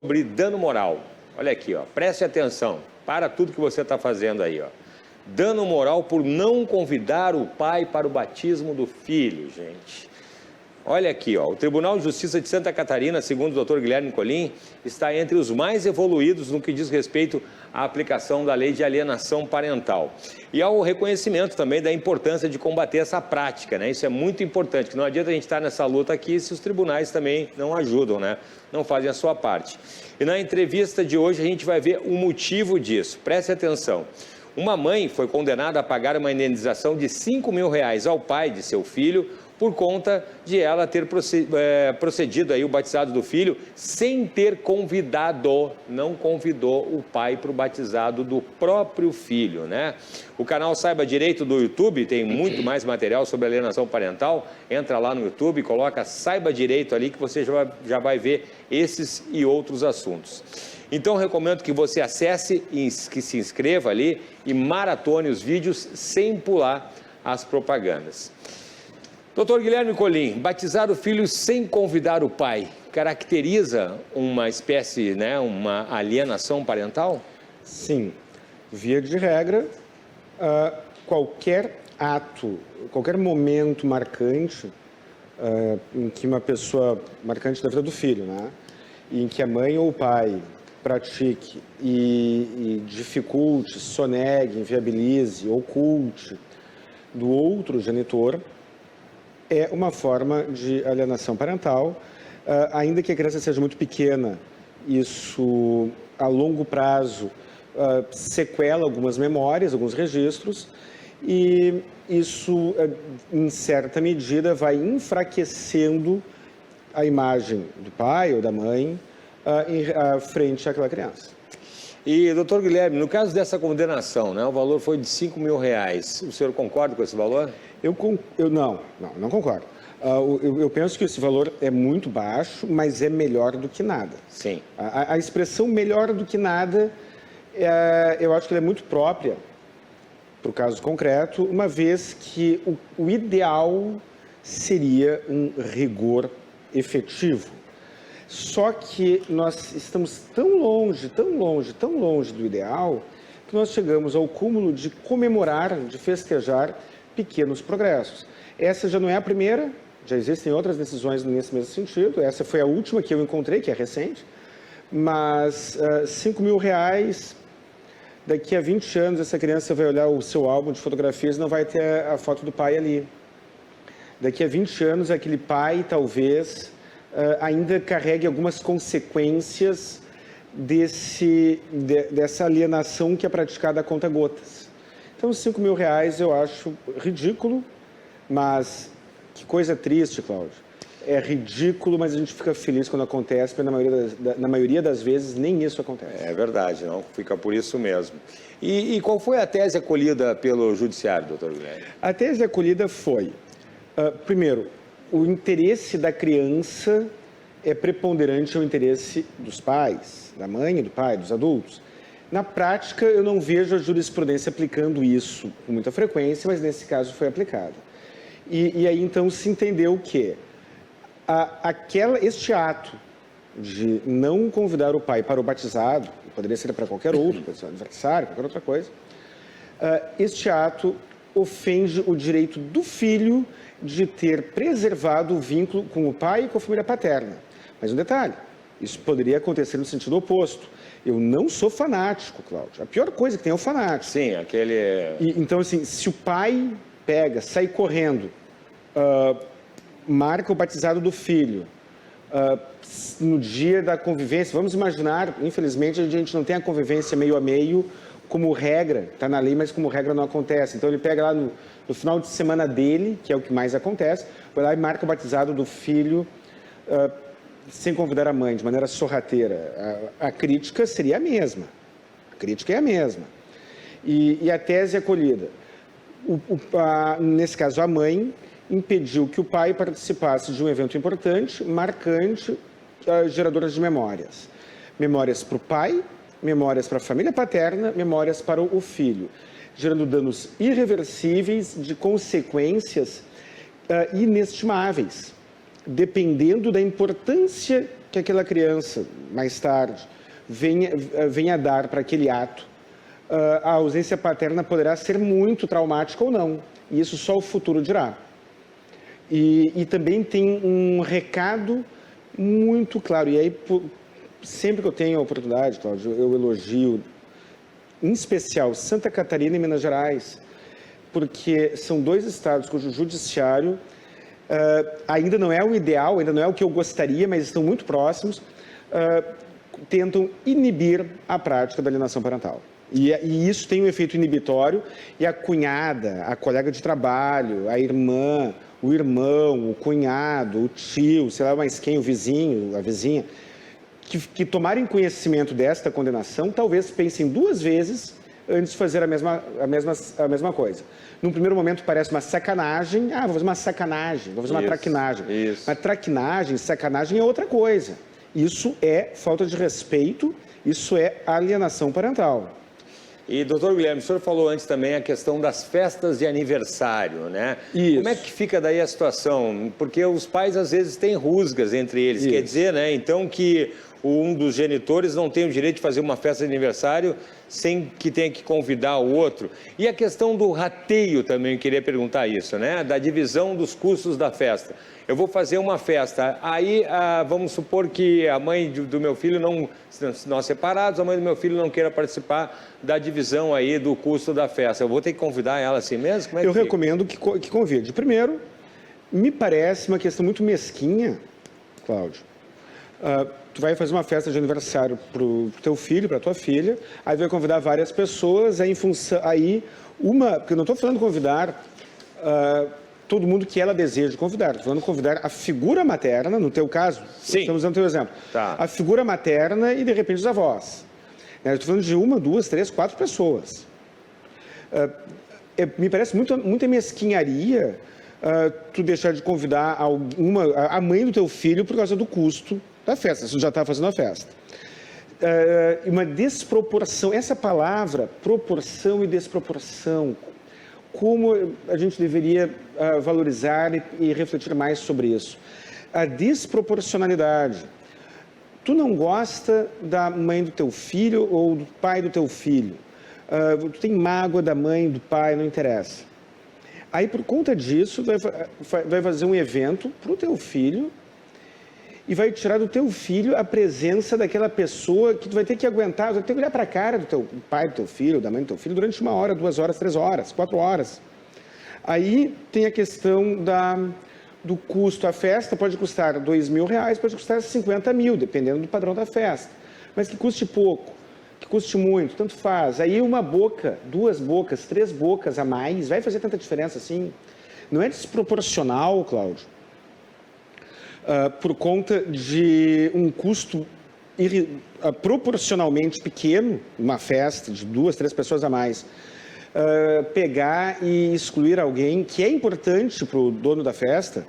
sobre dano moral. Olha aqui, ó, preste atenção para tudo que você está fazendo aí, ó. Dano moral por não convidar o pai para o batismo do filho, gente. Olha aqui, ó, o Tribunal de Justiça de Santa Catarina, segundo o Dr. Guilherme Colim, está entre os mais evoluídos no que diz respeito à aplicação da lei de alienação parental. E ao reconhecimento também da importância de combater essa prática, né? Isso é muito importante, que não adianta a gente estar nessa luta aqui se os tribunais também não ajudam, né? Não fazem a sua parte. E na entrevista de hoje a gente vai ver o motivo disso. Preste atenção. Uma mãe foi condenada a pagar uma indenização de R$5.000 ao pai de seu filho por conta de ela ter procedido aí o batizado do filho sem ter convidado, não convidou o pai para o batizado do próprio filho, né? O canal Saiba Direito do YouTube tem muito mais material sobre alienação parental. Entra lá no YouTube, coloca Saiba Direito ali que você já vai ver esses e outros assuntos. Então, recomendo que você acesse, que se inscreva ali e maratone os vídeos sem pular as propagandas. Doutor Guilherme Colim, batizar o filho sem convidar o pai caracteriza uma espécie, né, uma alienação parental? Sim. Via de regra, qualquer ato, qualquer momento marcante em que uma pessoa, marcante da vida do filho, né, em que a mãe ou o pai pratique e dificulte, sonegue, inviabilize, oculte do outro genitor, é uma forma de alienação parental, ainda que a criança seja muito pequena. Isso, a longo prazo, sequela algumas memórias, alguns registros, e isso, em certa medida, vai enfraquecendo a imagem do pai ou da mãe frente àquela criança. E, doutor Guilherme, no caso dessa condenação, né, o valor foi de R$5.000. O senhor concorda com esse valor? Eu não concordo. Eu penso que esse valor é muito baixo, mas é melhor do que nada. Sim. A expressão melhor do que nada, eu acho que ela é muito própria para o caso concreto, uma vez que o ideal seria um rigor efetivo. Só que nós estamos tão longe do ideal, que nós chegamos ao cúmulo de comemorar, de festejar pequenos progressos. Essa já não é a primeira, já existem outras decisões nesse mesmo sentido. Essa foi a última que eu encontrei, que é recente. Mas R$5.000, daqui a 20 anos, essa criança vai olhar o seu álbum de fotografias e não vai ter a foto do pai ali. Daqui a 20 anos, aquele pai, talvez, ainda carregue algumas consequências dessa alienação que é praticada a conta-gotas. Então, os R$5.000 eu acho ridículo, mas que coisa triste, Cláudio. É ridículo, mas a gente fica feliz quando acontece, porque na maioria das vezes nem isso acontece. É verdade, não fica por isso mesmo. E qual foi a tese acolhida pelo judiciário, doutor Guilherme? A tese acolhida foi, primeiro, o interesse da criança é preponderante ao interesse dos pais, da mãe e do pai, dos adultos. Na prática, eu não vejo a jurisprudência aplicando isso com muita frequência, mas nesse caso foi aplicada. E aí, então, se entendeu que este ato de não convidar o pai para o batizado, que poderia ser para qualquer outro, para o seu aniversário, qualquer outra coisa, este ato ofende o direito do filho de ter preservado o vínculo com o pai e com a família paterna. Mas um detalhe, isso poderia acontecer no sentido oposto. Eu não sou fanático, Cláudio. A pior coisa que tem é o fanático. Sim, aquele... Então, assim, se o pai sai correndo, marca o batizado do filho, no dia da convivência, vamos imaginar, infelizmente, a gente não tem a convivência meio a meio como regra, está na lei, mas como regra não acontece. Então, ele pega lá no final de semana dele, que é o que mais acontece, vai lá e marca o batizado do filho sem convidar a mãe, de maneira sorrateira. A crítica seria a mesma. A crítica é a mesma. E a tese acolhida. Nesse caso, a mãe impediu que o pai participasse de um evento importante, marcante, gerador de memórias. Memórias para o pai, memórias para a família paterna, memórias para o filho, gerando danos irreversíveis de consequências inestimáveis, dependendo da importância que aquela criança, mais tarde, venha a dar para aquele ato, a ausência paterna poderá ser muito traumática ou não. E isso só o futuro dirá. E também tem um recado muito claro. E aí, sempre que eu tenho a oportunidade, Cláudio, eu elogio, em especial, Santa Catarina e Minas Gerais, porque são 2 estados cujo judiciário ainda não é o ideal, ainda não é o que eu gostaria, mas estão muito próximos, tentam inibir a prática da alienação parental. E isso tem um efeito inibitório, e a cunhada, a colega de trabalho, a irmã, o irmão, o cunhado, o tio, sei lá mais quem, o vizinho, a vizinha, que tomarem conhecimento desta condenação, talvez pensem 2 vezes antes de fazer a mesma coisa. Num primeiro momento parece uma sacanagem, vou fazer uma sacanagem, vou fazer uma traquinagem. Isso. Mas traquinagem, sacanagem é outra coisa. Isso é falta de respeito, isso é alienação parental. E, doutor Guilherme, o senhor falou antes também a questão das festas de aniversário, né? Isso. Como é que fica daí a situação? Porque os pais, às vezes, têm rusgas entre eles. Isso. Quer dizer, né, então, que um dos genitores não tem o direito de fazer uma festa de aniversário sem que tenha que convidar o outro. E a questão do rateio também, eu queria perguntar isso, né? Da divisão dos custos da festa. Eu vou fazer uma festa, aí vamos supor que a mãe do meu filho, nós separados, a mãe do meu filho não queira participar da divisão aí do custo da festa. Eu vou ter que convidar ela assim mesmo? Como é que fica? Recomendo que convide. Primeiro, me parece uma questão muito mesquinha, Cláudio. Tu vai fazer uma festa de aniversário para o teu filho, para a tua filha, aí vai convidar várias pessoas, aí em função, porque eu não estou falando convidar todo mundo que ela deseja convidar, estou falando convidar a figura materna, no teu caso, Sim. Estamos usando o teu exemplo, Tá. A figura materna e de repente os avós. Eu estou falando de 1, 2, 3, 4 pessoas. Me parece muita mesquinharia tu deixar de convidar a mãe do teu filho por causa do custo da festa, se tu já está fazendo a festa. Uma desproporção, essa palavra, proporção e desproporção, como a gente deveria valorizar e refletir mais sobre isso. A desproporcionalidade. Tu não gosta da mãe do teu filho ou do pai do teu filho. Tu tem mágoa da mãe, do pai, não interessa. Aí, por conta disso, vai fazer um evento para o teu filho e vai tirar do teu filho a presença daquela pessoa que tu vai ter que aguentar, tu vai ter que olhar para a cara do teu pai, do teu filho, da mãe do teu filho, durante 1 hora, 2 horas, 3 horas, 4 horas. Aí tem a questão do custo. A festa pode custar R$2.000, pode custar 50 mil, dependendo do padrão da festa. Mas que custe pouco, que custe muito, tanto faz. Aí 1 boca, 2 bocas, 3 bocas a mais, vai fazer tanta diferença assim? Não é desproporcional, Cláudio? Por conta de um custo proporcionalmente pequeno, uma festa de 2, 3 pessoas a mais, pegar e excluir alguém que é importante para o dono da festa,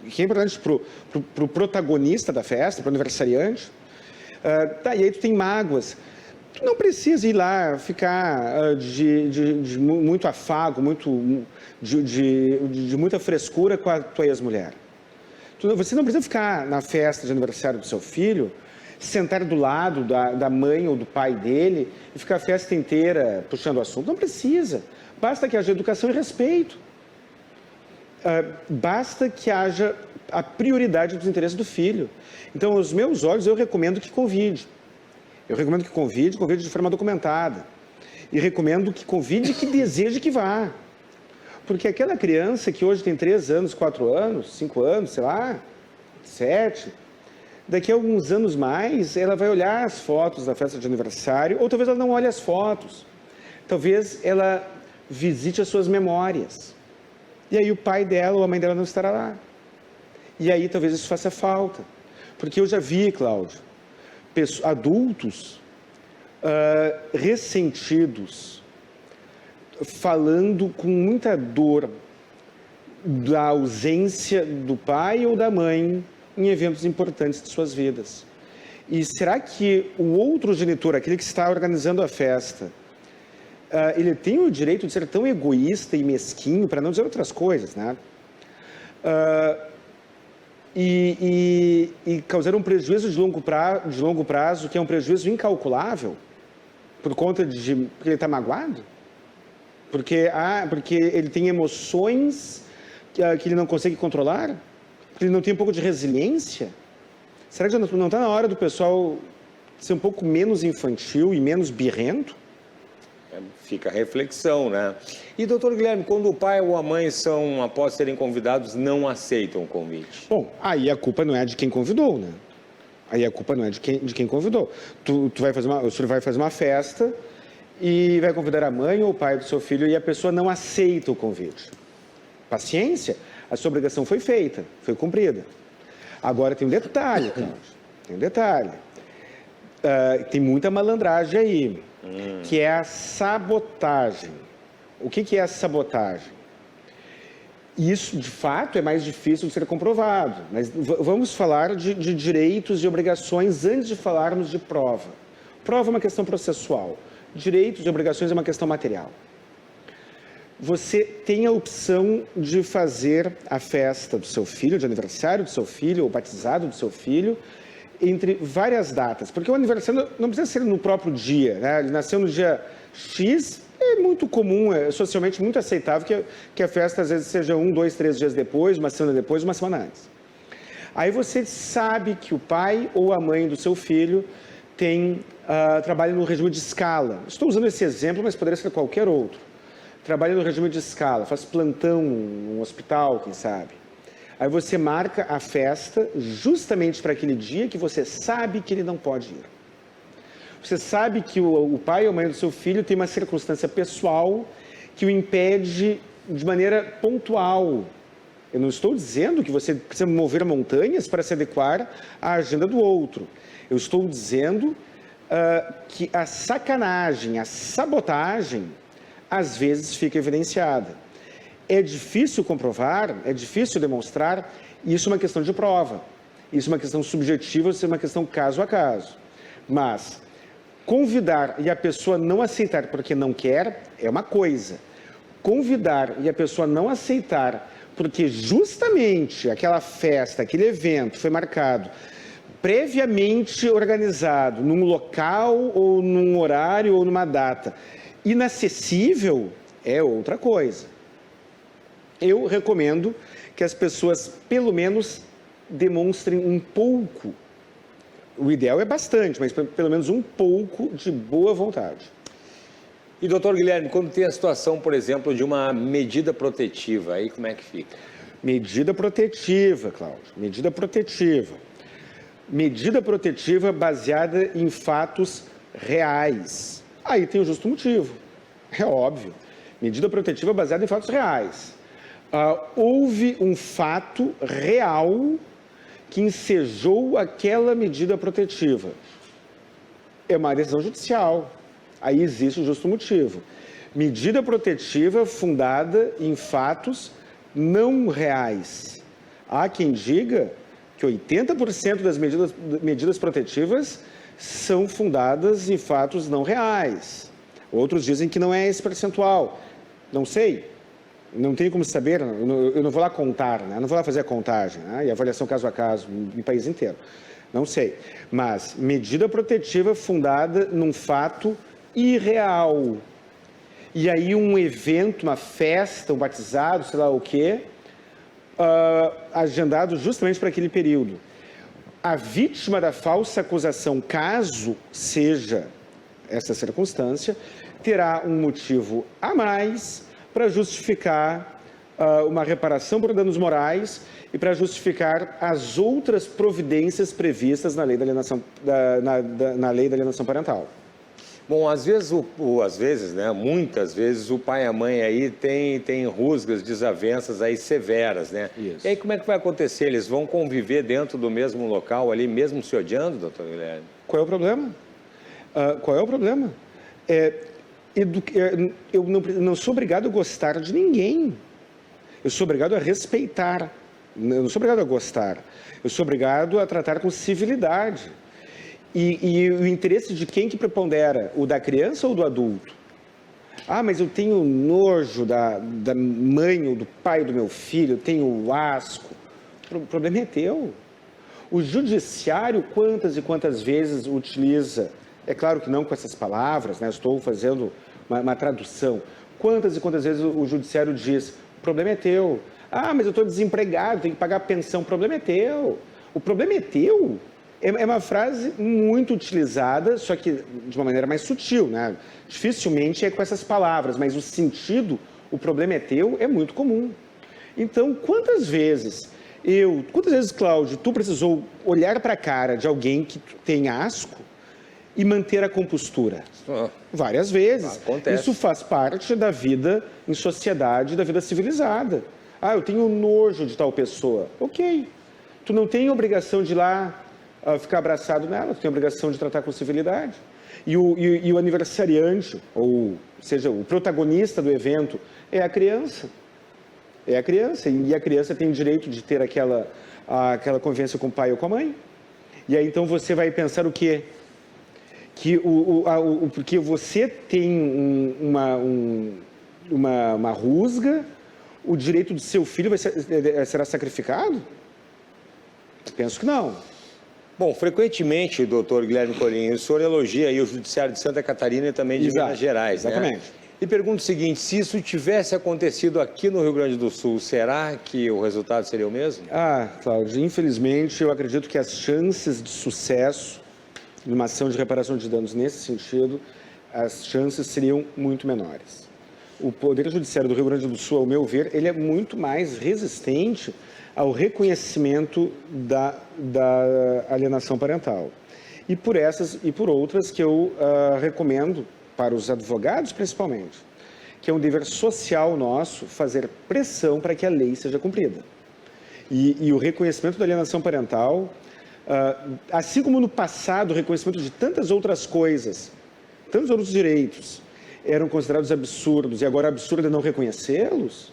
que é importante para o protagonista da festa, para o aniversariante, e aí tu tem mágoas. Tu não precisa ir lá ficar de muito afago, de muita frescura com a tua ex-mulher. Você não precisa ficar na festa de aniversário do seu filho, sentar do lado da mãe ou do pai dele e ficar a festa inteira puxando o assunto. Não precisa. Basta que haja educação e respeito. Basta que haja a prioridade dos interesses do filho. Então, aos meus olhos, eu recomendo que convide. Eu recomendo que convide de forma documentada. E recomendo que convide e que deseje que vá. Porque aquela criança que hoje tem 3 anos, 4 anos, 5 anos, sei lá, 7, daqui a alguns anos mais, ela vai olhar as fotos da festa de aniversário, ou talvez ela não olhe as fotos. Talvez ela visite as suas memórias. E aí o pai dela ou a mãe dela não estará lá. E aí talvez isso faça falta. Porque eu já vi, Cláudio, adultos ressentidos, falando com muita dor da ausência do pai ou da mãe em eventos importantes de suas vidas. E será que o outro genitor, aquele que está organizando a festa, ele tem o direito de ser tão egoísta e mesquinho, para não dizer outras coisas, né? e causar um prejuízo de longo prazo, que é um prejuízo incalculável, por conta de porque ele está magoado? Porque ele tem emoções que ele não consegue controlar? Porque ele não tem um pouco de resiliência? Será que não está na hora do pessoal ser um pouco menos infantil e menos birrento? Fica a reflexão, né? E, doutor Guilherme, quando o pai ou a mãe após serem convidados, não aceitam o convite? Bom, aí a culpa não é de quem convidou, né? Aí a culpa não é de quem convidou. O senhor vai fazer uma festa e vai convidar a mãe ou o pai do seu filho e a pessoa não aceita o convite. Paciência, a sua obrigação foi feita, foi cumprida. Agora tem um detalhe, Cláudio, tem um detalhe. Tem muita malandragem aí, que é a sabotagem. O que é a sabotagem? Isso, de fato, é mais difícil de ser comprovado, mas vamos falar de direitos e obrigações antes de falarmos de prova. Prova é uma questão processual, direitos e obrigações é uma questão material. Você tem a opção de fazer a festa do seu filho, de aniversário do seu filho, ou batizado do seu filho, entre várias datas, porque o aniversário não precisa ser no próprio dia, né? Ele nasceu no dia X, é muito comum, é socialmente muito aceitável que a festa às vezes seja 1, 2, 3 dias depois, uma semana depois, uma semana antes. Aí você sabe que o pai ou a mãe do seu filho trabalha no regime de escala. Estou usando esse exemplo, mas poderia ser qualquer outro. Trabalha no regime de escala, faz plantão no hospital, quem sabe. Aí você marca a festa justamente para aquele dia que você sabe que ele não pode ir. Você sabe que o pai ou a mãe do seu filho tem uma circunstância pessoal que o impede de maneira pontual. Eu não estou dizendo que você precisa mover montanhas para se adequar à agenda do outro. Eu estou dizendo que a sacanagem, a sabotagem, às vezes fica evidenciada. É difícil comprovar, é difícil demonstrar, e isso é uma questão de prova. Isso é uma questão subjetiva, isso é uma questão caso a caso. Mas convidar e a pessoa não aceitar porque não quer é uma coisa. Convidar e a pessoa não aceitar porque justamente aquela festa, aquele evento foi marcado, previamente organizado, num local ou num horário ou numa data, inacessível, é outra coisa. Eu recomendo que as pessoas, pelo menos, demonstrem um pouco, o ideal é bastante, mas pelo menos um pouco de boa vontade. E, doutor Guilherme, quando tem a situação, por exemplo, de uma medida protetiva, aí como é que fica? Medida protetiva, Cláudio, medida protetiva. Medida protetiva baseada em fatos reais. Aí tem o justo motivo, é óbvio. Medida protetiva baseada em fatos reais. Houve um fato real que ensejou aquela medida protetiva. É uma decisão judicial. Aí existe o justo motivo. Medida protetiva fundada em fatos não reais. Há quem diga que 80% das medidas protetivas são fundadas em fatos não reais. Outros dizem que não é esse percentual. Não sei. Não tem como saber, eu não vou lá contar, né? Não vou lá fazer a contagem, né? E avaliação caso a caso, no país inteiro. Não sei. Mas medida protetiva fundada num fato irreal. E aí um evento, uma festa, um batizado, sei lá o quê, agendado justamente para aquele período. A vítima da falsa acusação, caso seja essa circunstância, terá um motivo a mais para justificar uma reparação por danos morais e para justificar as outras providências previstas na lei da alienação, na lei da alienação parental. Bom, às vezes, né, muitas vezes, o pai e a mãe aí tem rusgas, desavenças aí severas, né? Isso. E aí como é que vai acontecer? Eles vão conviver dentro do mesmo local ali, mesmo se odiando, doutor Guilherme? Qual é o problema? Qual é o problema? Eu não sou obrigado a gostar de ninguém. Eu sou obrigado a respeitar. Eu não sou obrigado a gostar. Eu sou obrigado a tratar com civilidade. E o interesse de quem que prepondera? O da criança ou do adulto? Mas eu tenho nojo da mãe ou do pai do meu filho, eu tenho asco. o problema é teu. O judiciário, quantas e quantas vezes utiliza, é claro que não com essas palavras, né? Estou fazendo uma tradução. Quantas e quantas vezes o judiciário diz, o problema é teu. Ah, mas eu estou desempregado, tenho que pagar pensão, o problema é teu. O problema é teu. É uma frase muito utilizada, só que de uma maneira mais sutil, né? Dificilmente é com essas palavras, mas o sentido, o problema é teu, é muito comum. Então, quantas vezes, Cláudio, tu precisou olhar para a cara de alguém que tem asco e manter a compostura? Várias vezes. Acontece. Isso faz parte da vida em sociedade, da vida civilizada. Ah, eu tenho nojo de tal pessoa. Ok. Tu não tem obrigação de ir lá ficar abraçado nela, tu tem obrigação de tratar com civilidade. E o aniversariante, ou seja, o protagonista do evento, é a criança. É a criança, e a criança tem o direito de ter aquela convivência com o pai ou com a mãe. E aí então você vai pensar o quê? Porque você tem uma rusga, o direito do seu filho será sacrificado? Penso que não. Bom, frequentemente, doutor Guilherme Colim, o senhor elogia aí o Judiciário de Santa Catarina e também de Minas Gerais, exatamente. Né? E pergunto o seguinte, se isso tivesse acontecido aqui no Rio Grande do Sul, será que o resultado seria o mesmo? Ah, Cláudio, infelizmente eu acredito que as chances de sucesso numa ação de reparação de danos nesse sentido, as chances seriam muito menores. O Poder Judiciário do Rio Grande do Sul, ao meu ver, ele é muito mais resistente ao reconhecimento da alienação parental. E por essas e por outras que eu recomendo para os advogados, principalmente, que é um dever social nosso fazer pressão para que a lei seja cumprida. E o reconhecimento da alienação parental, assim como no passado o reconhecimento de tantas outras coisas, tantos outros direitos, eram considerados absurdos e agora absurdo é não reconhecê-los,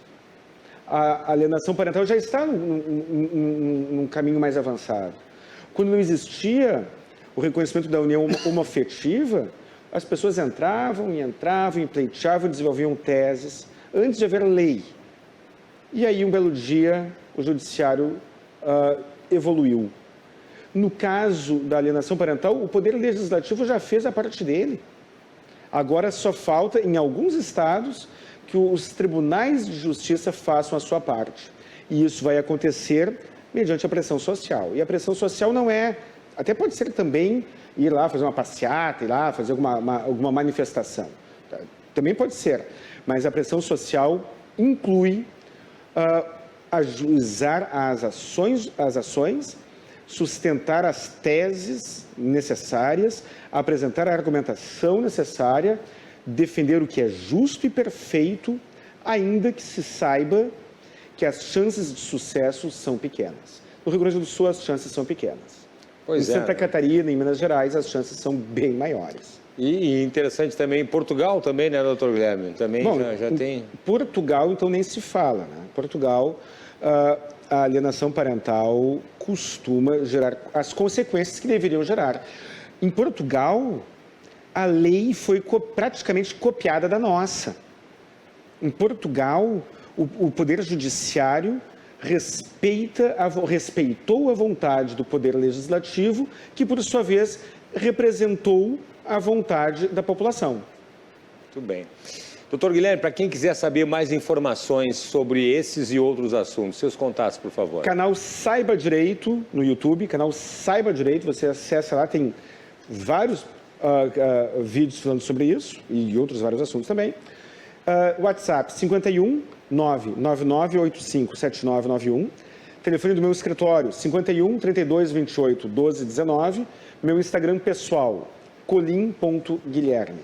a alienação parental já está num caminho mais avançado. Quando não existia o reconhecimento da união homoafetiva, as pessoas entravam e pleiteavam, desenvolviam teses, antes de haver lei. E aí, um belo dia, o judiciário evoluiu. No caso da alienação parental, o Poder Legislativo já fez a parte dele. Agora só falta, em alguns estados, que os tribunais de justiça façam a sua parte. E isso vai acontecer mediante a pressão social. E a pressão social não é... Até pode ser também ir lá fazer uma passeata, ir lá fazer alguma manifestação. Também pode ser. Mas a pressão social inclui ajuizar as ações, sustentar as teses necessárias, apresentar a argumentação necessária, defender o que é justo e perfeito, ainda que se saiba que as chances de sucesso são pequenas. No Rio Grande do Sul, as chances são pequenas. Em Santa Catarina, em Minas Gerais, as chances são bem maiores. E interessante também, Portugal também, né, doutor Guilherme? Também Bom, já tem... Portugal, então, nem se fala, né? Portugal, a alienação parental costuma gerar as consequências que deveriam gerar. Em Portugal, a lei foi praticamente copiada da nossa. Em Portugal, o Poder Judiciário respeitou a vontade do Poder Legislativo, que, por sua vez, representou a vontade da população. Muito bem. Doutor Guilherme, para quem quiser saber mais informações sobre esses e outros assuntos, seus contatos, por favor. Canal Saiba Direito no YouTube, canal Saiba Direito, você acessa lá, tem vários vídeos falando sobre isso e outros vários assuntos também. WhatsApp 51 99985 7991. Telefone do meu escritório 51 32 28 12 19. Meu Instagram pessoal colim.guilherme.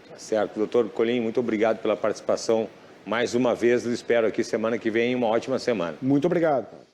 Tá certo, doutor Colim, muito obrigado pela participação mais uma vez. Eu espero aqui semana que vem uma ótima semana. Muito obrigado.